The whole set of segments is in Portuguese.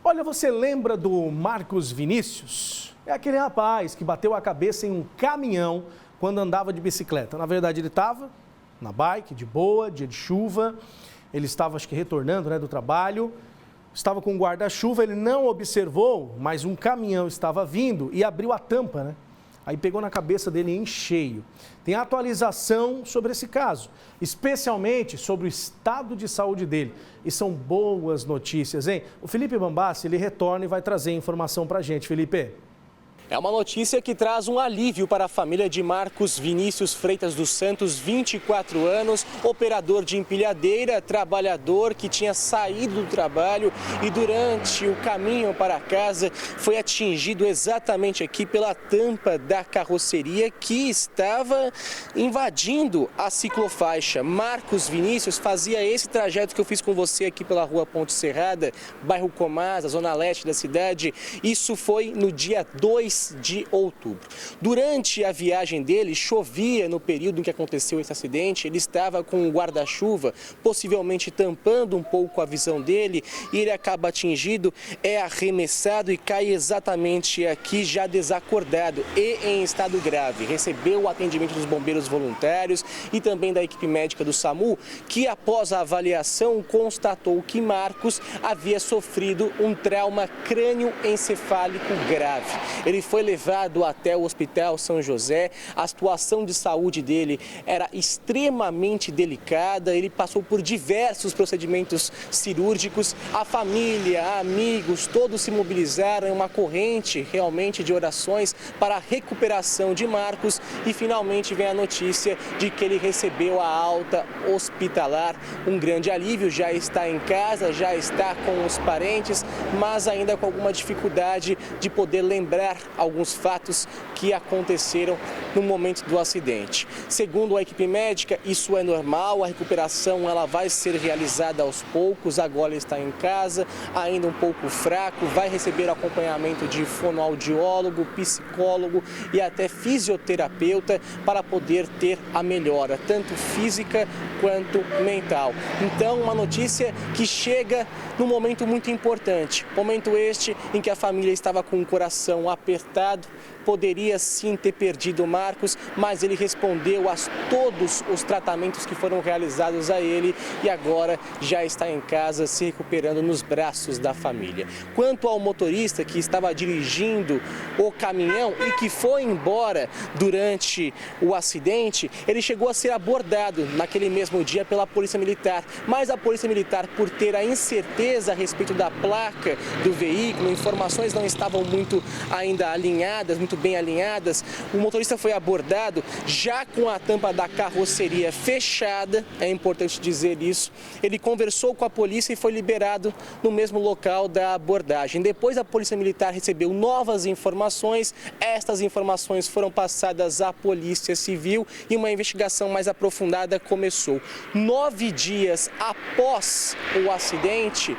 Olha, você lembra do Marcos Vinícius? É aquele rapaz que bateu a cabeça em um caminhão quando andava de bicicleta. Na verdade, ele estava na bike, de boa, dia de chuva. Ele estava, acho que, retornando, do trabalho. Estava com um guarda-chuva, ele não observou, mas um caminhão estava vindo e abriu a tampa, Aí pegou na cabeça dele em cheio. Tem atualização sobre esse caso, especialmente sobre o estado de saúde dele. E são boas notícias, hein? O Felipe Bambassi, ele retorna e vai trazer informação pra gente. Felipe. É uma notícia que traz um alívio para a família de Marcos Vinícius Freitas dos Santos, 24 anos, operador de empilhadeira, trabalhador que tinha saído do trabalho e durante o caminho para casa foi atingido exatamente aqui pela tampa da carroceria que estava invadindo a ciclofaixa. Marcos Vinícius fazia esse trajeto que eu fiz com você aqui pela rua Ponte Serrada, bairro Comasa, zona leste da cidade. Isso foi no dia 2 de outubro. Durante a viagem dele, chovia no período em que aconteceu esse acidente. Ele estava com um guarda-chuva, possivelmente tampando um pouco a visão dele, e ele acaba atingido, é arremessado e cai exatamente aqui, já desacordado e em estado grave. Recebeu o atendimento dos bombeiros voluntários e também da equipe médica do SAMU, que após a avaliação constatou que Marcos havia sofrido um trauma crânioencefálico grave. Ele foi levado até o Hospital São José, a situação de saúde dele era extremamente delicada, ele passou por diversos procedimentos cirúrgicos, a família, amigos, todos se mobilizaram em uma corrente realmente de orações para a recuperação de Marcos e finalmente vem a notícia de que ele recebeu a alta hospitalar, um grande alívio, já está em casa, já está com os parentes, mas ainda com alguma dificuldade de poder lembrar alguns fatos que aconteceram no momento do acidente. Segundo a equipe médica, isso é normal, a recuperação ela vai ser realizada aos poucos, agora ele está em casa, ainda um pouco fraco, vai receber acompanhamento de fonoaudiólogo, psicólogo e até fisioterapeuta para poder ter a melhora, tanto física quanto mental. Então, uma notícia que chega num momento muito importante, momento este em que a família estava com o coração apertado, poderia sim ter perdido o Marcos, mas ele respondeu a todos os tratamentos que foram realizados a ele e agora já está em casa se recuperando nos braços da família. Quanto ao motorista que estava dirigindo o caminhão e que foi embora durante o acidente, ele chegou a ser abordado naquele mesmo dia pela Polícia Militar, mas a Polícia Militar, por ter a incerteza a respeito da placa do veículo, informações não estavam muito ainda alinhadas, muito bem alinhadas, o motorista foi abordado já com a tampa da carroceria fechada, é importante dizer isso. Ele conversou com a polícia e foi liberado no mesmo local da abordagem. Depois a Polícia Militar recebeu novas informações, estas informações foram passadas à Polícia Civil e uma investigação mais aprofundada começou. 9 dias após o acidente,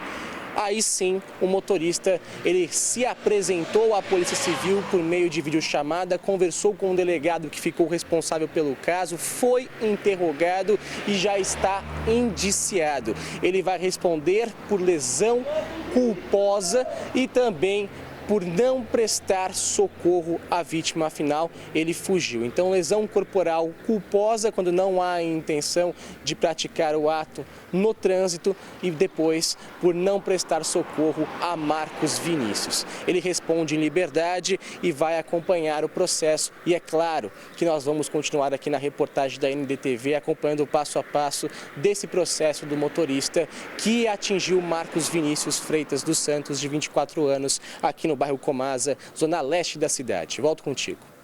aí sim, o motorista, ele se apresentou à Polícia Civil por meio de videochamada, conversou com o delegado que ficou responsável pelo caso, foi interrogado e já está indiciado. Ele vai responder por lesão culposa e também por não prestar socorro à vítima, afinal, ele fugiu. Então, lesão corporal culposa quando não há intenção de praticar o ato no trânsito e depois por não prestar socorro a Marcos Vinícius. Ele responde em liberdade e vai acompanhar o processo e é claro que nós vamos continuar aqui na reportagem da NDTV acompanhando o passo a passo desse processo do motorista que atingiu Marcos Vinícius Freitas dos Santos, de 24 anos, aqui no bairro Comasa, zona leste da cidade. Volto contigo.